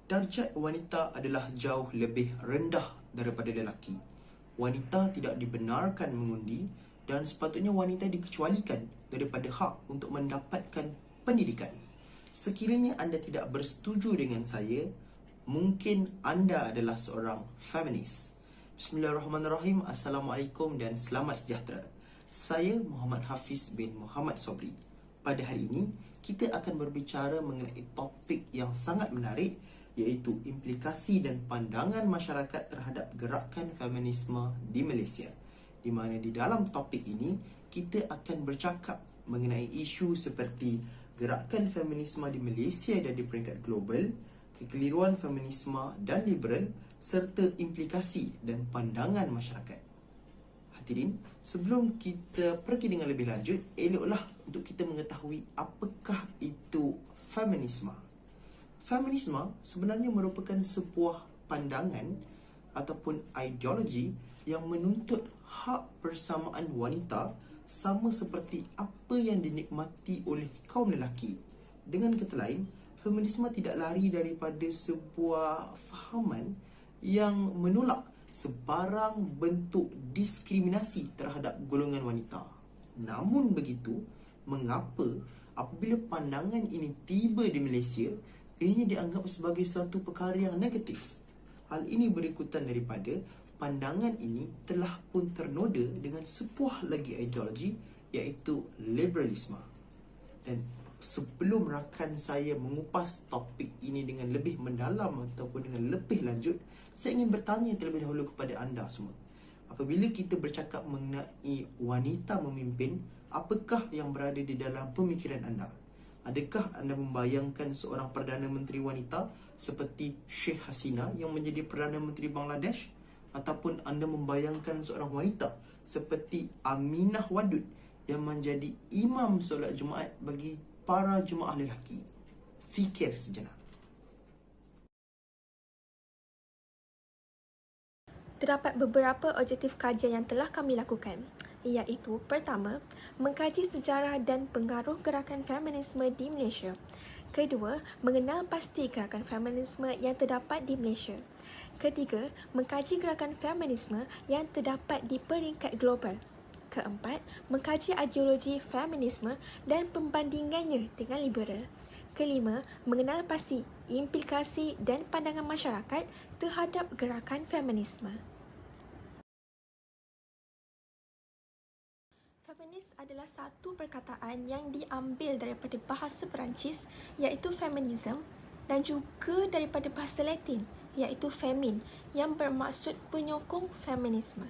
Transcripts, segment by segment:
Darjat wanita adalah jauh lebih rendah daripada lelaki. Wanita tidak dibenarkan mengundi dan sepatutnya wanita dikecualikan daripada hak untuk mendapatkan pendidikan. Sekiranya anda tidak bersetuju dengan saya, mungkin anda adalah seorang feminis. Bismillahirrahmanirrahim. Assalamualaikum dan selamat sejahtera. Saya Muhammad Hafiz bin Muhammad Sobri. Pada hari ini, kita akan berbicara mengenai topik yang sangat menarik, iaitu implikasi dan pandangan masyarakat terhadap gerakan feminisme di Malaysia. Di mana di dalam topik ini, kita akan bercakap mengenai isu seperti gerakan feminisme di Malaysia dan di peringkat global, kekeliruan feminisme dan liberal, serta implikasi dan pandangan masyarakat. Hadirin, sebelum kita pergi dengan lebih lanjut, eloklah untuk kita mengetahui apakah itu feminisme. Feminisme sebenarnya merupakan sebuah pandangan ataupun ideologi yang menuntut hak persamaan wanita sama seperti apa yang dinikmati oleh kaum lelaki. Dengan kata lain, feminisme tidak lari daripada sebuah fahaman yang menolak sebarang bentuk diskriminasi terhadap golongan wanita. Namun begitu, mengapa apabila pandangan ini tiba di Malaysia, ianya dianggap sebagai satu perkara yang negatif? Hal ini berikutan daripada pandangan ini telah pun ternoda dengan sebuah lagi ideologi, iaitu liberalisme. Dan sebelum rakan saya mengupas topik ini dengan lebih mendalam ataupun dengan lebih lanjut, saya ingin bertanya terlebih dahulu kepada anda semua. Apabila kita bercakap mengenai wanita memimpin, apakah yang berada di dalam pemikiran anda? Adakah anda membayangkan seorang Perdana Menteri wanita seperti Sheikh Hasina yang menjadi Perdana Menteri Bangladesh? Ataupun anda membayangkan seorang wanita seperti Aminah Wadud yang menjadi imam solat Jumaat bagi para jemaah lelaki? Fikir sejenak. Terdapat beberapa objektif kajian yang telah kami lakukan, iaitu pertama, mengkaji sejarah dan pengaruh gerakan feminisme di Malaysia. Kedua, mengenal pasti gerakan feminisme yang terdapat di Malaysia. Ketiga, mengkaji gerakan feminisme yang terdapat di peringkat global. Keempat, mengkaji ideologi feminisme dan pembandingannya dengan liberal. Kelima, mengenal pasti implikasi dan pandangan masyarakat terhadap gerakan feminisme. Feminis adalah satu perkataan yang diambil daripada bahasa Perancis, iaitu feminism, dan juga daripada bahasa Latin, iaitu femin, yang bermaksud penyokong feminisme.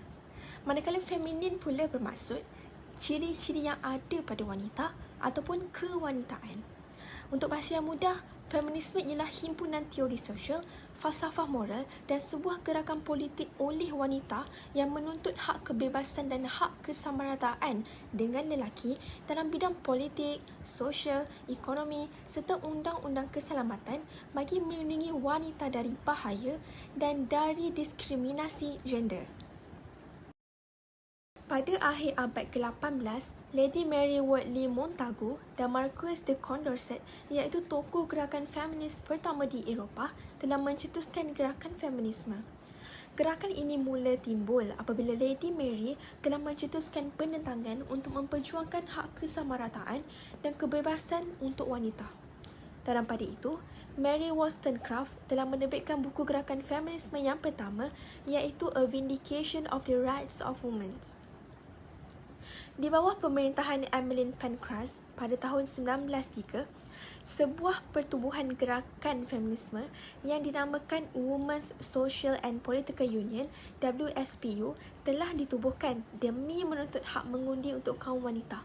Manakala feminin pula bermaksud ciri-ciri yang ada pada wanita ataupun kewanitaan. Untuk bahasa yang mudah, feminisme ialah himpunan teori sosial, falsafah moral dan sebuah gerakan politik oleh wanita yang menuntut hak kebebasan dan hak kesamarataan dengan lelaki dalam bidang politik, sosial, ekonomi serta undang-undang keselamatan bagi melindungi wanita dari bahaya dan dari diskriminasi gender. Pada akhir abad ke-18, Lady Mary Wortley Montagu dan Marquis de Condorcet, iaitu tokoh gerakan feminis pertama di Eropah, telah mencetuskan gerakan feminisme. Gerakan ini mula timbul apabila Lady Mary telah mencetuskan penentangan untuk memperjuangkan hak kesamarataan dan kebebasan untuk wanita. Dalam pada itu, Mary Wollstonecraft telah menerbitkan buku gerakan feminisme yang pertama, iaitu A Vindication of the Rights of Women. Di bawah pemerintahan Emmeline Pankhurst pada tahun 1903, sebuah pertubuhan gerakan feminisme yang dinamakan Women's Social and Political Union (WSPU) telah ditubuhkan demi menuntut hak mengundi untuk kaum wanita.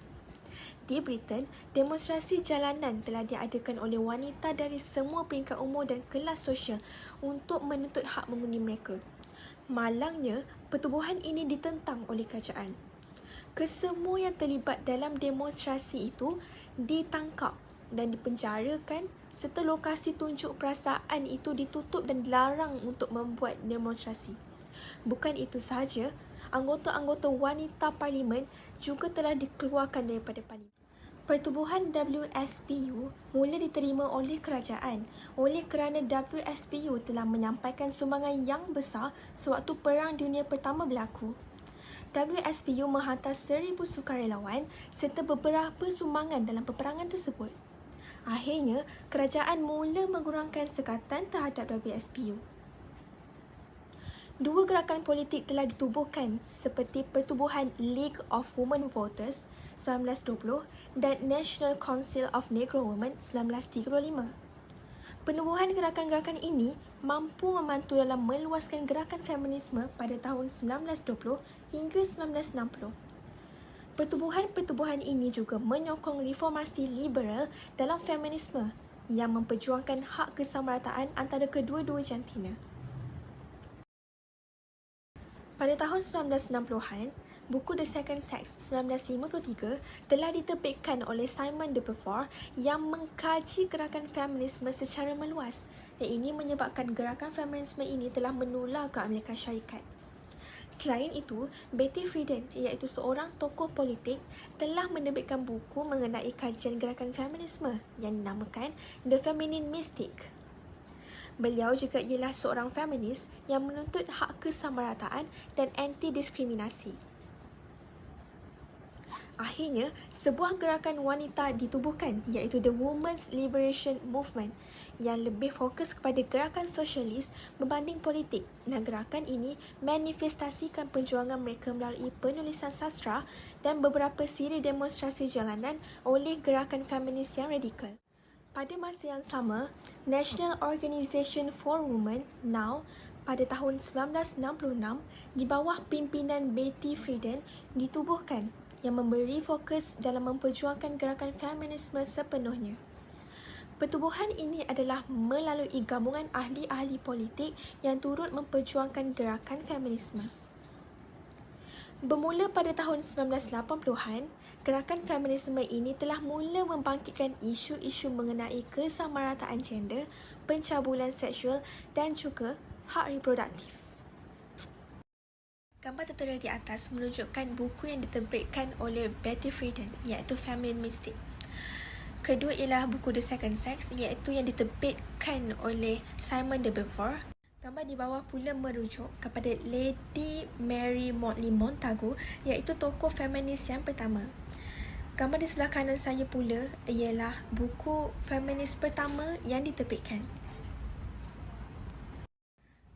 Di Britain, demonstrasi jalanan telah diadakan oleh wanita dari semua peringkat umur dan kelas sosial untuk menuntut hak mengundi mereka. Malangnya, pertubuhan ini ditentang oleh kerajaan. Kesemua yang terlibat dalam demonstrasi itu ditangkap dan dipenjarakan serta lokasi tunjuk perasaan itu ditutup dan dilarang untuk membuat demonstrasi. Bukan itu sahaja, anggota-anggota wanita parlimen juga telah dikeluarkan daripada parlimen. Pertubuhan WSPU mula diterima oleh kerajaan oleh kerana WSPU telah menyampaikan sumbangan yang besar sewaktu Perang Dunia Pertama berlaku. WSPU menghantar 1,000 sukarelawan serta beberapa sumbangan dalam peperangan tersebut. Akhirnya, kerajaan mula mengurangkan sekatan terhadap WSPU. Dua gerakan politik telah ditubuhkan seperti Pertubuhan League of Women Voters 1920 dan National Council of Negro Women 1935. Penubuhan gerakan-gerakan ini mampu membantu dalam meluaskan gerakan feminisme pada tahun 1920 hingga 1960. Pertubuhan-pertubuhan ini juga menyokong reformasi liberal dalam feminisme yang memperjuangkan hak kesamarataan antara kedua-dua jantina. Pada tahun 1960-an, buku The Second Sex 1953 telah diterbitkan oleh Simon de Beauvoir yang mengkaji gerakan feminisme secara meluas dan ini menyebabkan gerakan feminisme ini telah menular ke Amerika Syarikat. Selain itu, Betty Friedan iaitu seorang tokoh politik telah menerbitkan buku mengenai kajian gerakan feminisme yang dinamakan The Feminine Mystic. Beliau juga ialah seorang feminis yang menuntut hak kesamarataan dan anti-diskriminasi. Akhirnya, sebuah gerakan wanita ditubuhkan iaitu The Women's Liberation Movement yang lebih fokus kepada gerakan sosialis berbanding politik dan gerakan ini manifestasikan perjuangan mereka melalui penulisan sastra dan beberapa siri demonstrasi jalanan oleh gerakan feminis yang radikal. Pada masa yang sama, National Organisation for Women (NOW) pada tahun 1966 di bawah pimpinan Betty Friedan ditubuhkan yang memberi fokus dalam memperjuangkan gerakan feminisme sepenuhnya. Pertubuhan ini adalah melalui gabungan ahli-ahli politik yang turut memperjuangkan gerakan feminisme. Bermula pada tahun 1980-an, gerakan feminisme ini telah mula membangkitkan isu-isu mengenai kesamarataan gender, pencabulan seksual dan juga hak reproduktif. Gambar tertera di atas menunjukkan buku yang diterbitkan oleh Betty Friedan iaitu Feminine Mystic. Kedua ialah buku The Second Sex iaitu yang diterbitkan oleh Simon de Beauvoir. Gambar di bawah pula merujuk kepada Lady Mary Motley Montagu iaitu tokoh feminis yang pertama. Gambar di sebelah kanan saya pula ialah buku feminis pertama yang diterbitkan.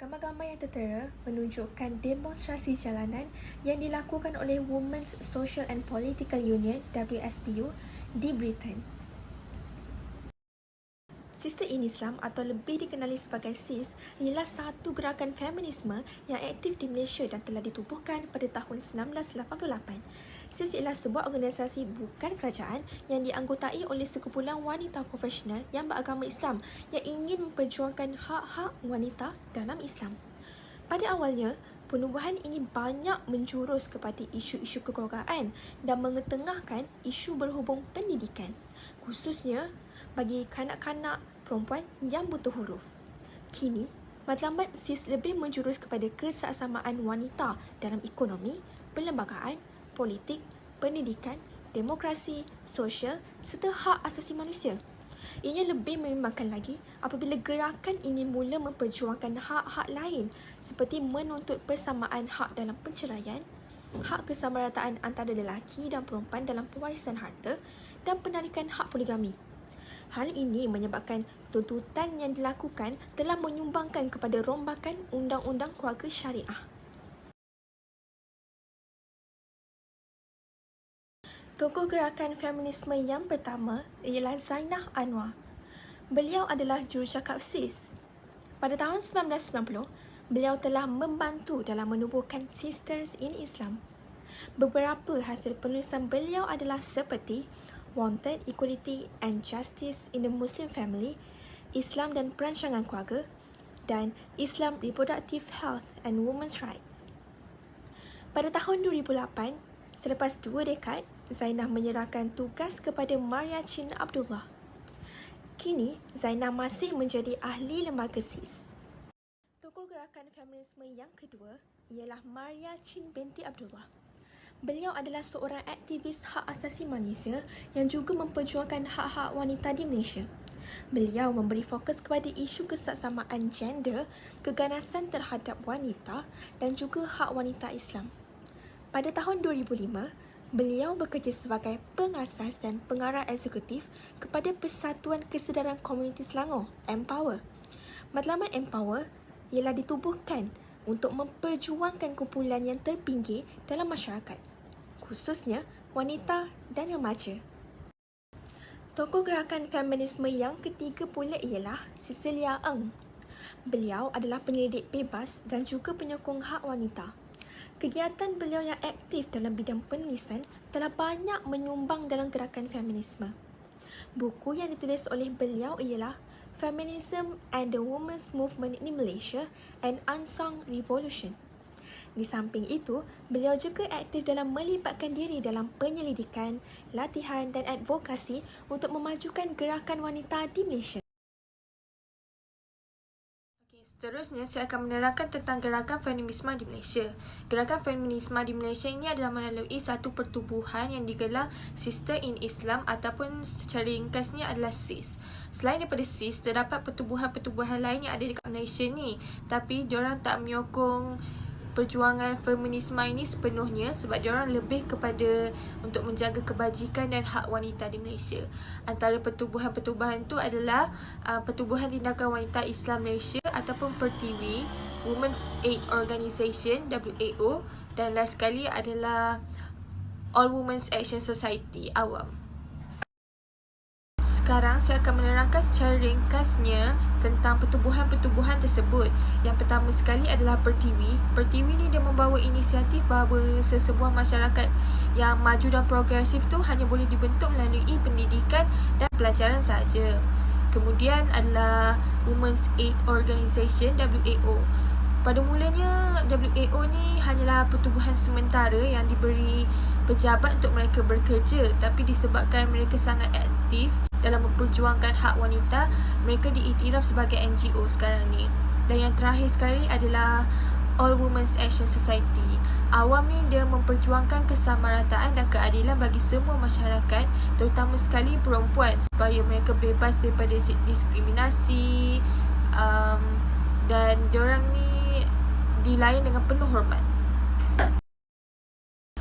Gambar-gambar yang tertera menunjukkan demonstrasi jalanan yang dilakukan oleh Women's Social and Political Union (WSPU) di Britain. Sister in Islam atau lebih dikenali sebagai SIS ialah satu gerakan feminisme yang aktif di Malaysia dan telah ditubuhkan pada tahun 1988. SIS ialah sebuah organisasi bukan kerajaan yang dianggotai oleh sekumpulan wanita profesional yang beragama Islam yang ingin memperjuangkan hak-hak wanita dalam Islam. Pada awalnya, penubuhan ini banyak menjurus kepada isu-isu kekeluargaan dan mengetengahkan isu berhubung pendidikan, khususnya bagi kanak-kanak perempuan yang buta huruf. Kini, matlamat SIS lebih menjurus kepada kesaksamaan wanita dalam ekonomi, perlembagaan, politik, pendidikan, demokrasi, sosial serta hak asasi manusia. Ianya lebih membimbangkan lagi apabila gerakan ini mula memperjuangkan hak-hak lain seperti menuntut persamaan hak dalam perceraian, hak kesamarataan antara lelaki dan perempuan dalam pewarisan harta dan penarikan hak poligami. Hal ini menyebabkan tuntutan yang dilakukan telah menyumbangkan kepada rombakan Undang-Undang Keluarga Syariah. Tokoh gerakan feminisme yang pertama ialah Zainah Anwar. Beliau adalah jurucakap SIS. Pada tahun 1990, beliau telah membantu dalam menubuhkan Sisters in Islam. Beberapa hasil penulisan beliau adalah seperti Wanted, Equality and Justice in the Muslim Family, Islam dan Perancangan Keluarga, dan Islam Reproductive Health and Women's Rights. Pada tahun 2008, selepas 2 dekad, Zainah menyerahkan tugas kepada Maria Chin Abdullah. Kini, Zainah masih menjadi ahli lembaga SIS. Tokoh gerakan feminisme yang kedua ialah Maria Chin binti Abdullah. Beliau adalah seorang aktivis hak asasi manusia yang juga memperjuangkan hak-hak wanita di Malaysia. Beliau memberi fokus kepada isu kesaksamaan gender, keganasan terhadap wanita dan juga hak wanita Islam. Pada tahun 2005, beliau bekerja sebagai pengasas dan pengarah eksekutif kepada Persatuan Kesedaran Komuniti Selangor, Empower. Matlamat Empower ialah ditubuhkan untuk memperjuangkan kumpulan yang terpinggir dalam masyarakat, khususnya wanita dan remaja. Tokoh gerakan feminisme yang ketiga pula ialah Cecelia Ng. Beliau adalah penyelidik bebas dan juga penyokong hak wanita. Kegiatan beliau yang aktif dalam bidang penulisan telah banyak menyumbang dalam gerakan feminisme. Buku yang ditulis oleh beliau ialah Feminism and the Women's Movement in Malaysia, an Unsung Revolution. Di samping itu, beliau juga aktif dalam melibatkan diri dalam penyelidikan, latihan dan advokasi untuk memajukan gerakan wanita di Malaysia. Seterusnya, saya akan menerangkan tentang gerakan feminisme di Malaysia. Gerakan feminisme di Malaysia ini adalah melalui satu pertubuhan yang digelar Sister in Islam ataupun secara ringkasnya adalah SIS. Selain daripada SIS, terdapat pertubuhan-pertubuhan lain yang ada dekat Malaysia ni. Tapi diorang tak menyokong perjuangan feminisme ini sepenuhnya sebab diorang lebih kepada untuk menjaga kebajikan dan hak wanita di Malaysia. Antara pertubuhan-pertubuhan itu adalah Pertubuhan Tindakan Wanita Islam Malaysia ataupun PERTIWI, Women's Aid Organisation WAO dan last sekali adalah All Women's Action Society AWAM. Sekarang saya akan menerangkan secara ringkasnya tentang pertubuhan-pertubuhan tersebut. Yang pertama sekali adalah PERTIWI. PERTIWI ni dia membawa inisiatif bahawa sesebuah masyarakat yang maju dan progresif tu hanya boleh dibentuk melalui pendidikan dan pelajaran sahaja. Kemudian adalah Women's Aid Organisation WAO. Pada mulanya WAO ni hanyalah pertubuhan sementara yang diberi pejabat untuk mereka bekerja, tapi disebabkan mereka sangat aktif dalam memperjuangkan hak wanita, mereka diiktiraf sebagai NGO sekarang ni. Dan yang terakhir sekali adalah All Women's Action Society. Awam ni dia memperjuangkan kesamarataan dan keadilan bagi semua masyarakat, terutama sekali perempuan, supaya mereka bebas daripada diskriminasi dan diorang ni dilayan dengan penuh hormat.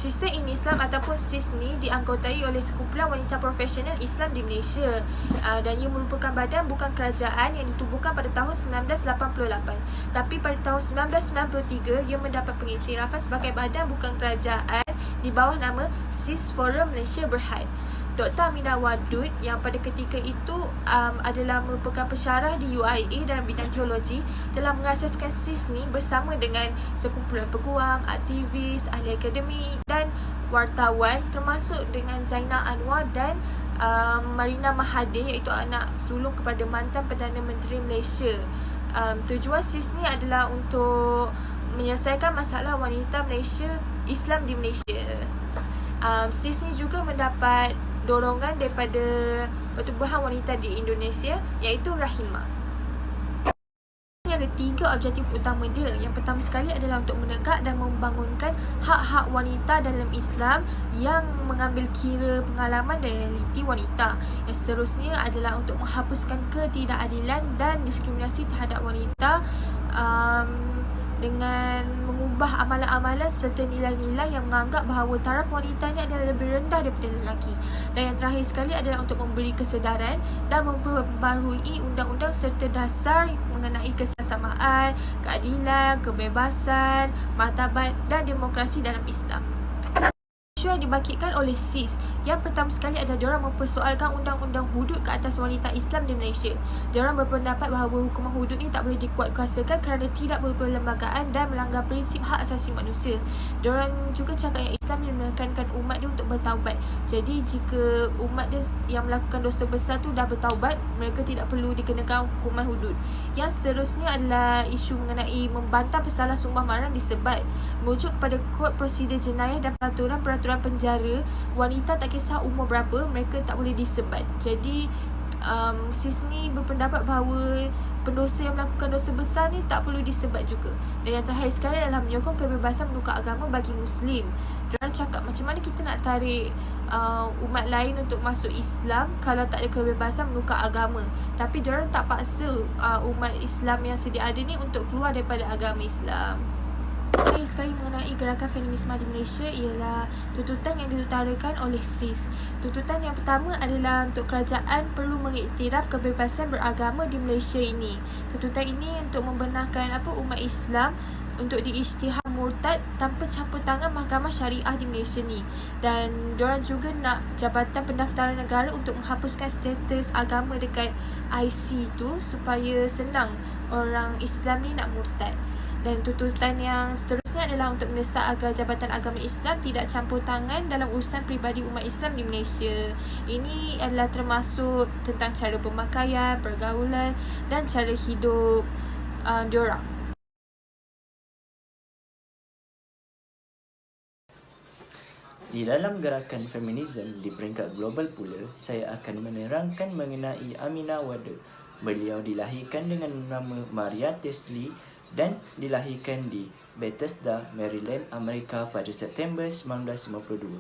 Sister in Islam ataupun SIS ni dianggotai oleh sekumpulan wanita profesional Islam di Malaysia dan ia merupakan badan bukan kerajaan yang ditubuhkan pada tahun 1988. Tapi pada tahun 1993 ia mendapat pengiktirafan sebagai badan bukan kerajaan di bawah nama SIS Forum Malaysia Berhad. Dr. Aminah Wadud yang pada ketika itu adalah merupakan pensyarah di UIA dalam bidang teologi telah mengasaskan SIS ni bersama dengan sekumpulan peguam, aktivis, ahli akademik dan wartawan termasuk dengan Zainal Anwar dan Marina Mahathir iaitu anak sulung kepada mantan Perdana Menteri Malaysia. Tujuan SIS ni adalah untuk menyelesaikan masalah wanita Malaysia Islam di Malaysia. SIS ni juga mendapat dorongan daripada pertubuhan wanita di Indonesia iaitu Rahimah. Ada 3 objektif utama dia. Yang pertama sekali adalah untuk menegak dan membangunkan hak-hak wanita dalam Islam yang mengambil kira pengalaman dan realiti wanita. Yang seterusnya adalah untuk menghapuskan ketidakadilan dan diskriminasi terhadap wanita dengan mengubah amalan-amalan serta nilai-nilai yang menganggap bahawa taraf wanita ini adalah lebih rendah daripada lelaki. Dan yang terakhir sekali adalah untuk memberi kesedaran dan memperbarui undang-undang serta dasar mengenai kesesamaan, keadilan, kebebasan, martabat dan demokrasi dalam Islam. Isu yang dibangkitkan oleh SIS yang pertama sekali adalah diorang mempersoalkan undang-undang hudud ke atas wanita Islam di Malaysia. Diorang berpendapat bahawa hukuman hudud ini tak boleh dikuatkuasakan kerana tidak berperlembagaan dan melanggar prinsip hak asasi manusia. Diorang juga cakap yang Islam menekankan umat dia untuk bertaubat. Jadi jika umat dia yang melakukan dosa besar tu dah bertaubat, mereka tidak perlu dikenakan hukuman hudud. Yang seterusnya adalah isu mengenai membantah pesalah sumpah marah disebat. Merujuk kepada Kod Prosedur Jenayah dan peraturan penjara, wanita tak kisah umur berapa, mereka tak boleh disebat. Jadi SIS ni berpendapat bahawa pendosa yang melakukan dosa besar ni tak perlu disebat juga. Dan yang terakhir sekali adalah menyokong kebebasan menukar agama bagi Muslim. Diorang cakap macam mana kita nak tarik umat lain untuk masuk Islam kalau tak ada kebebasan menukar agama. Tapi diorang tak paksa umat Islam yang sedia ada ni untuk keluar daripada agama Islam. Terakhir sekali mengenai gerakan feminisme di Malaysia ialah tuntutan yang diutarakan oleh SIS. Tuntutan yang pertama adalah untuk kerajaan perlu mengiktiraf kebebasan beragama di Malaysia ini. Tuntutan ini untuk membenarkan umat Islam untuk diisytihar murtad tanpa campur tangan mahkamah syariah di Malaysia ni. Dan diorang juga nak Jabatan Pendaftaran Negara untuk menghapuskan status agama dekat IC tu supaya senang orang Islam ni nak murtad. Dan tuntutan yang seterusnya adalah untuk mendesak agar Jabatan Agama Islam tidak campur tangan dalam urusan peribadi umat Islam di Malaysia. Ini adalah termasuk tentang cara pemakaian, pergaulan dan cara hidup diorang. Di dalam gerakan feminisme di peringkat global pula, saya akan menerangkan mengenai Aminah Wadud. Beliau dilahirkan dengan nama Maria Tesley dan dilahirkan di Bethesda, Maryland, Amerika pada September 1952.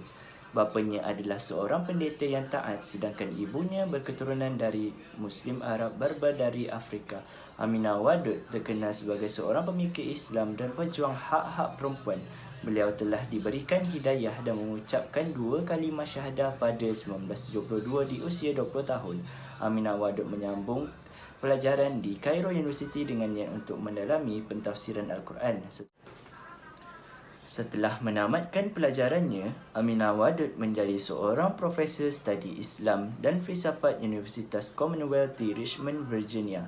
Bapanya adalah seorang pendeta yang taat sedangkan ibunya berketurunan dari Muslim Arab Berber dari Afrika. Aminah Wadud terkenal sebagai seorang pemikir Islam dan pejuang hak-hak perempuan. Beliau telah diberikan hidayah dan mengucapkan 2 kalimah syahadah pada 1972 di usia 20 tahun. Aminah Wadud menyambung pelajaran di Cairo University dengan niat untuk mendalami pentafsiran Al-Quran. Setelah menamatkan pelajarannya, Aminah Wadud menjadi seorang profesor studi Islam dan filsafat Universitas Commonwealth di Richmond, Virginia.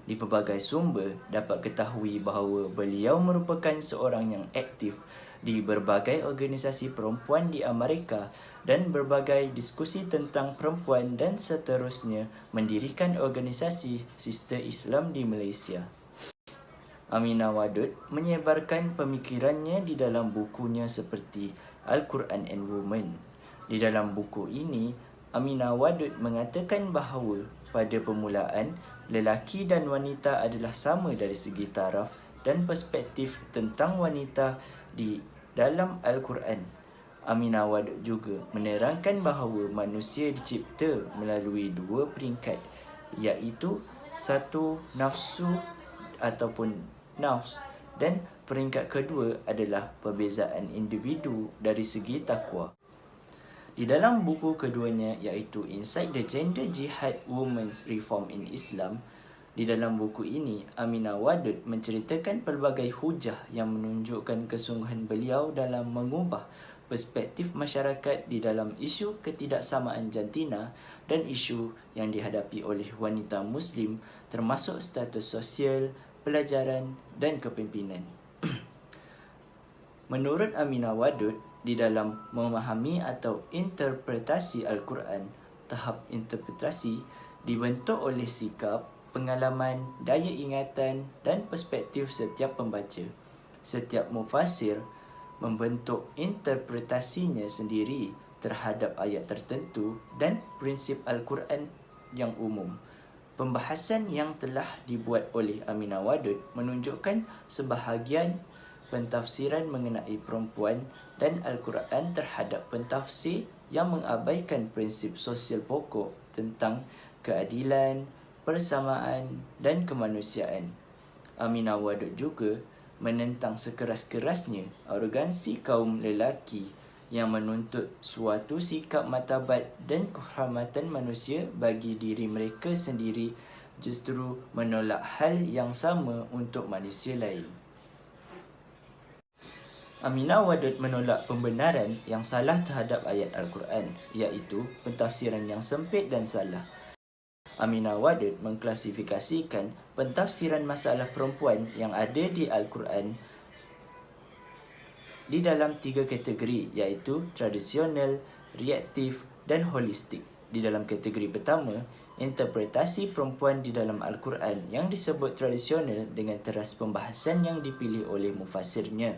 Di pelbagai sumber dapat ketahui bahawa beliau merupakan seorang yang aktif di berbagai organisasi perempuan di Amerika dan berbagai diskusi tentang perempuan dan seterusnya mendirikan organisasi Sister Islam di Malaysia. Aminah Wadud menyebarkan pemikirannya di dalam bukunya seperti Al-Quran and Women. Di dalam buku ini, Aminah Wadud mengatakan bahawa pada permulaan, lelaki dan wanita adalah sama dari segi taraf dan perspektif tentang wanita di dalam Al-Quran. Aminah Wadud juga menerangkan bahawa manusia dicipta melalui 2 peringkat, iaitu satu nafsu ataupun nafs dan peringkat kedua adalah perbezaan individu dari segi takwa. Di dalam buku keduanya iaitu Inside the Gender Jihad Women's Reform in Islam, di dalam buku ini, Aminah Wadud menceritakan pelbagai hujah yang menunjukkan kesungguhan beliau dalam mengubah perspektif masyarakat di dalam isu ketidaksamaan jantina dan isu yang dihadapi oleh wanita Muslim termasuk status sosial, pelajaran dan kepimpinan. Menurut Aminah Wadud, di dalam memahami atau interpretasi Al-Quran, tahap interpretasi dibentuk oleh sikap, pengalaman, daya ingatan dan perspektif setiap pembaca. Setiap mufassir membentuk interpretasinya sendiri terhadap ayat tertentu dan prinsip Al-Quran yang umum. Pembahasan yang telah dibuat oleh Aminah Wadud menunjukkan sebahagian pentafsiran mengenai perempuan dan Al-Quran terhadap pentafsir yang mengabaikan prinsip sosial pokok tentang keadilan, persamaan dan kemanusiaan. Aminah Wadud juga menentang sekeras-kerasnya arogansi kaum lelaki yang menuntut suatu sikap martabat dan kehormatan manusia bagi diri mereka sendiri, justru menolak hal yang sama untuk manusia lain. Aminah Wadud menolak pembenaran yang salah terhadap ayat Al-Quran, iaitu pentafsiran yang sempit dan salah. Aminah Wadud mengklasifikasikan pentafsiran masalah perempuan yang ada di Al-Quran di dalam 3 kategori, iaitu tradisional, reaktif dan holistik. Di dalam kategori pertama, interpretasi perempuan di dalam Al-Quran yang disebut tradisional dengan teras pembahasan yang dipilih oleh mufassirnya.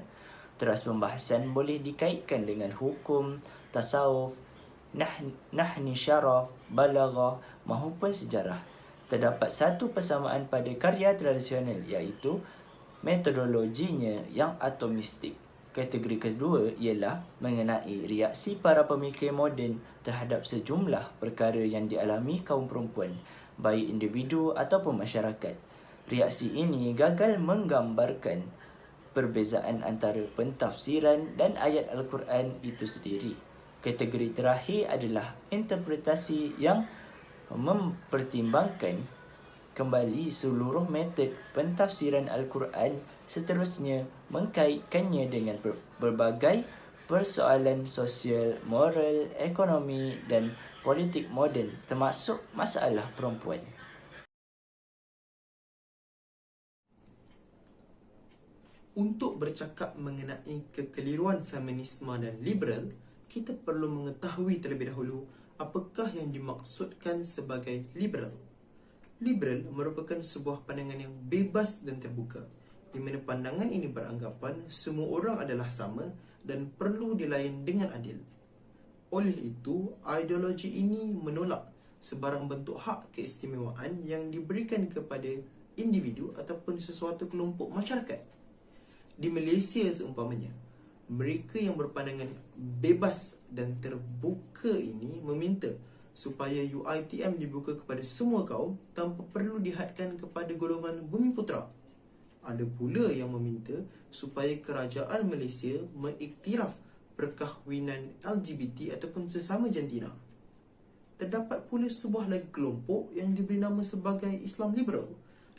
Teras pembahasan boleh dikaitkan dengan hukum, tasawuf, nahni syaraf, balaghah maupun sejarah. terdapat satu persamaan pada karya tradisional iaitu metodologinya yang atomistik. Kategori kedua ialah mengenai reaksi para pemikir moden terhadap sejumlah perkara yang dialami kaum perempuan, baik individu ataupun masyarakat. Reaksi ini gagal menggambarkan perbezaan antara pentafsiran dan ayat Al-Quran itu sendiri. Kategori terakhir adalah interpretasi yang mempertimbangkan kembali seluruh metod pentafsiran Al-Quran, seterusnya mengkaitkannya dengan berbagai persoalan sosial, moral, ekonomi dan politik moden termasuk masalah perempuan. Untuk bercakap mengenai kekeliruan feminisme dan liberal, kita perlu mengetahui terlebih dahulu apakah yang dimaksudkan sebagai liberal. Liberal merupakan sebuah pandangan yang bebas dan terbuka, di mana pandangan ini beranggapan semua orang adalah sama dan perlu dilayan dengan adil. Oleh itu, ideologi ini menolak sebarang bentuk hak keistimewaan yang diberikan kepada individu ataupun sesuatu kelompok masyarakat. Di Malaysia seumpamanya, mereka yang berpandangan bebas dan terbuka ini meminta supaya UiTM dibuka kepada semua kaum tanpa perlu dihadkan kepada golongan Bumiputera. Ada pula yang meminta supaya kerajaan Malaysia mengiktiraf perkahwinan LGBT ataupun sesama jantina. Terdapat pula sebuah lagi kelompok yang diberi nama sebagai Islam Liberal,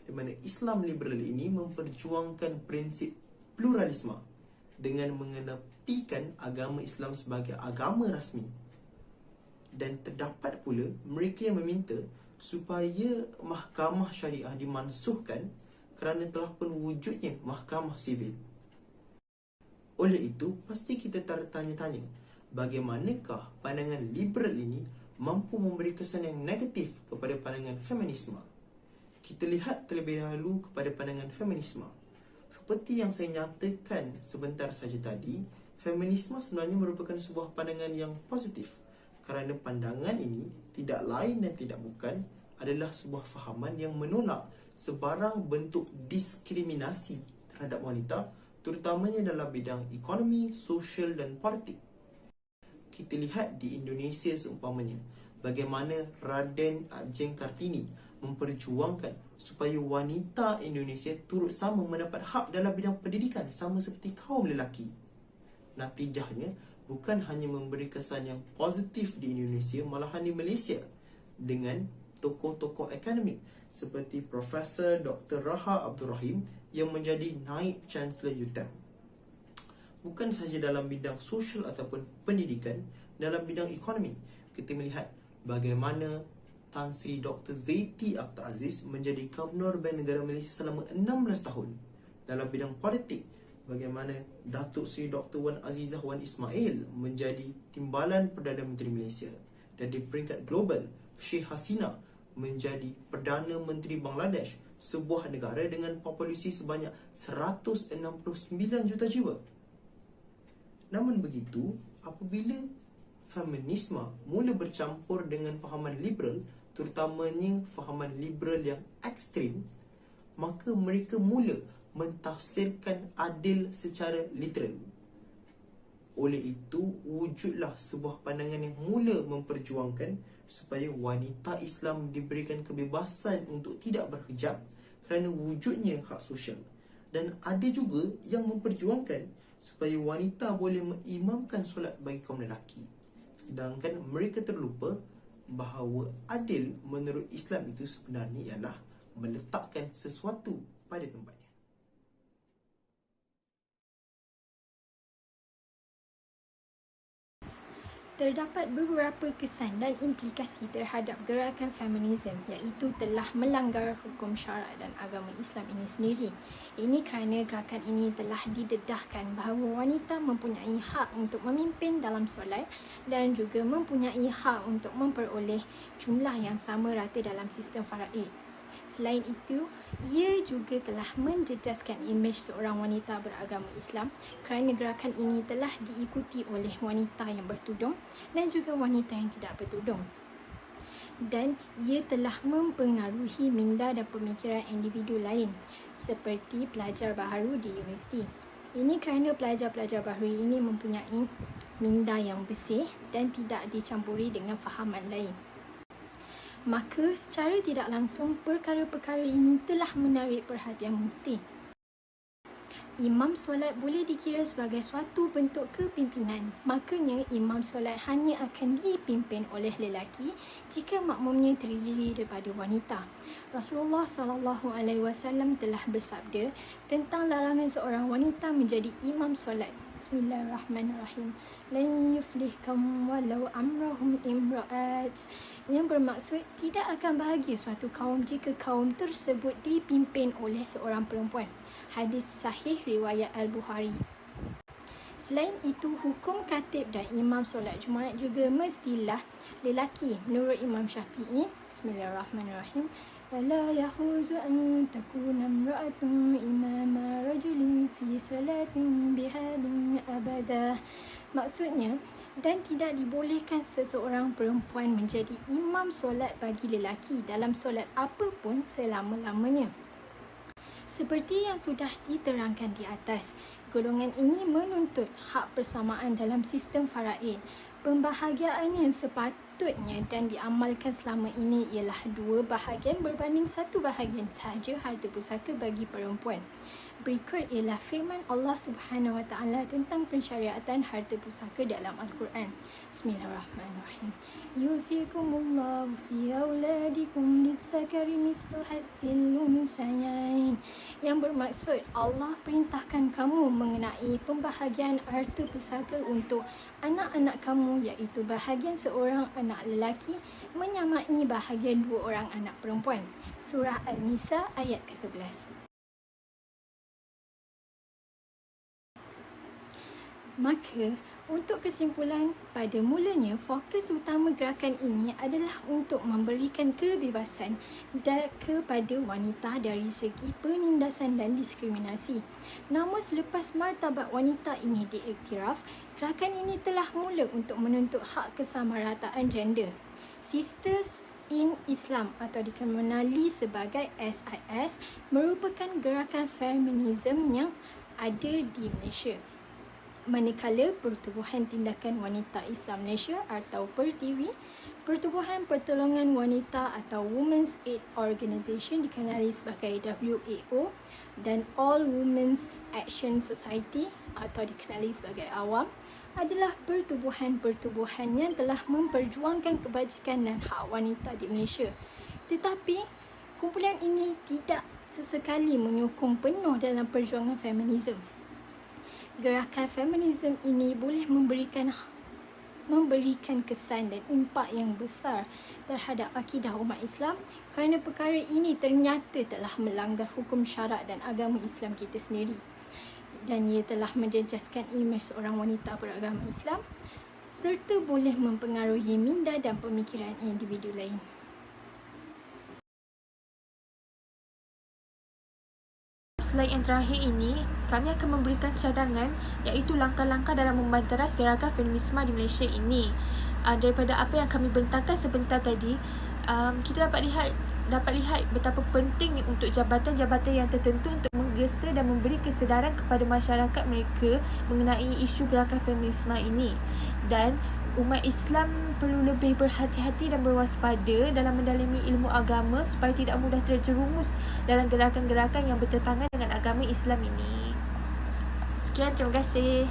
di mana Islam Liberal ini memperjuangkan prinsip pluralisme dengan mengenapikan agama Islam sebagai agama rasmi. Dan terdapat pula mereka yang meminta supaya mahkamah syariah dimansuhkan kerana telah pun wujudnya mahkamah sivil. Oleh itu, pasti kita tertanya-tanya, bagaimanakah pandangan liberal ini mampu memberi kesan yang negatif kepada pandangan feminisme? Kita lihat terlebih dahulu kepada pandangan feminisme. Seperti yang saya nyatakan sebentar saja tadi, feminisme sebenarnya merupakan sebuah pandangan yang positif, kerana pandangan ini tidak lain dan tidak bukan adalah sebuah fahaman yang menolak sebarang bentuk diskriminasi terhadap wanita, terutamanya dalam bidang ekonomi, sosial dan politik. Kita lihat di Indonesia seumpamanya, bagaimana Raden Ajeng Kartini memperjuangkan supaya wanita Indonesia turut sama mendapat hak dalam bidang pendidikan sama seperti kaum lelaki. Natijahnya, bukan hanya memberi kesan yang positif di Indonesia, malahan di Malaysia dengan tokoh-tokoh akademik seperti Profesor Dr. Raha Abdul Rahim yang menjadi Naib Chancellor UTM. Bukan sahaja dalam bidang sosial ataupun pendidikan, dalam bidang ekonomi, kita melihat bagaimana Tan Sri Dr. Zaiti Akhtar Aziz menjadi Gubernur Bank Negara Malaysia selama 16 tahun. Dalam bidang politik, bagaimana Datuk Seri Dr. Wan Azizah Wan Ismail menjadi Timbalan Perdana Menteri Malaysia. Dan di peringkat global, Sheikh Hasina menjadi Perdana Menteri Bangladesh, sebuah negara dengan populasi sebanyak 169 juta jiwa. Namun begitu, apabila feminisme mula bercampur dengan fahaman liberal, terutamanya fahaman liberal yang ekstrim, maka mereka mula mentafsirkan adil secara literal. Oleh itu, wujudlah sebuah pandangan yang mula memperjuangkan supaya wanita Islam diberikan kebebasan untuk tidak berhijab kerana wujudnya hak sosial. Dan ada juga yang memperjuangkan supaya wanita boleh mengimamkan solat bagi kaum lelaki. Sedangkan mereka terlupa bahawa adil menurut Islam itu sebenarnya ialah meletakkan sesuatu pada tempatnya. Terdapat beberapa kesan dan implikasi terhadap gerakan feminisme iaitu telah melanggar hukum syarak dan agama Islam ini sendiri. Ini kerana gerakan ini telah didedahkan bahawa wanita mempunyai hak untuk memimpin dalam solat dan juga mempunyai hak untuk memperoleh jumlah yang sama rata dalam sistem faraid. Selain itu, ia juga telah menjejaskan imej seorang wanita beragama Islam kerana gerakan ini telah diikuti oleh wanita yang bertudung dan juga wanita yang tidak bertudung. dan ia telah mempengaruhi minda dan pemikiran individu lain seperti pelajar baharu di universiti. Ini kerana pelajar-pelajar baharu ini mempunyai minda yang bersih dan tidak dicampuri dengan fahaman lain. Maka secara tidak langsung perkara-perkara ini telah menarik perhatian mufti. Imam solat boleh dikira sebagai suatu bentuk kepimpinan. Makanya imam solat hanya akan dipimpin oleh lelaki jika makmumnya terdiri daripada wanita. Rasulullah SAW telah bersabda tentang larangan seorang wanita menjadi imam solat. Bismillahirrahmanirrahim. Lan yuflihkum walau amrahum imra'at. Yang bermaksud tidak akan bahagia suatu kaum jika kaum tersebut dipimpin oleh seorang perempuan. Hadis sahih riwayat Al-Bukhari. Selain itu, hukum khatib dan imam solat Jumaat juga mestilah lelaki. Menurut Imam Syafi'i, Bismillahirrahmanirrahim, la yahuzu an takuna imra'atun imama rajulin fi salatin bihalin abadah. Maksudnya, dan tidak dibolehkan seseorang perempuan menjadi imam solat bagi lelaki dalam solat apapun selama-lamanya. Seperti yang sudah diterangkan di atas, golongan ini menuntut hak persamaan dalam sistem faraid. Pembahagian yang sepatutnya dan diamalkan selama ini ialah 2 bahagian berbanding 1 bahagian sahaja harta pusaka bagi perempuan. Berikut ialah firman Allah Subhanahu Wa Taala tentang pensyariatan harta pusaka dalam Al-Quran. Bismillahirrahmanirrahim. Yusikumullahu fi auladikum lidzakari mithlu haddil unsayain. Yang bermaksud Allah perintahkan kamu mengenai pembahagian harta pusaka untuk anak-anak kamu, iaitu bahagian seorang anak lelaki menyamai bahagian 2 orang anak perempuan. Surah An-Nisa ayat ke-11. Maka, untuk kesimpulan, pada mulanya fokus utama gerakan ini adalah untuk memberikan kebebasan kepada wanita dari segi penindasan dan diskriminasi. Namun selepas martabat wanita ini diiktiraf, gerakan ini telah mula untuk menuntut hak kesamarataan gender. Sisters in Islam atau dikenali sebagai SIS merupakan gerakan feminisme yang ada di Malaysia. Manakala Pertubuhan Tindakan Wanita Islam Malaysia atau PERTIWI, Pertubuhan Pertolongan Wanita atau Women's Aid Organisation dikenali sebagai WAO, dan All Women's Action Society atau dikenali sebagai AWAM adalah pertubuhan-pertubuhan yang telah memperjuangkan kebajikan dan hak wanita di Malaysia. Tetapi, kumpulan ini tidak sesekali menyokong penuh dalam perjuangan feminisme. Gerakan feminisme ini boleh memberikan kesan dan impak yang besar terhadap akidah umat Islam kerana perkara ini ternyata telah melanggar hukum syarak dan agama Islam kita sendiri. Dan ia telah menjejaskan imej seorang wanita beragama Islam serta boleh mempengaruhi minda dan pemikiran individu lain. Slide yang terakhir ini, kami akan memberikan cadangan iaitu langkah-langkah dalam membanteras gerakan feminisme di Malaysia ini. Daripada apa yang kami bentangkan sebentar tadi, kita dapat lihat betapa penting untuk jabatan-jabatan yang tertentu untuk menggesa dan memberi kesedaran kepada masyarakat mereka mengenai isu gerakan feminisme ini. Dan umat Islam perlu lebih berhati-hati dan berwaspada dalam mendalami ilmu agama supaya tidak mudah terjerumus dalam gerakan-gerakan yang bertentangan dengan agama Islam ini. Sekian, terima kasih.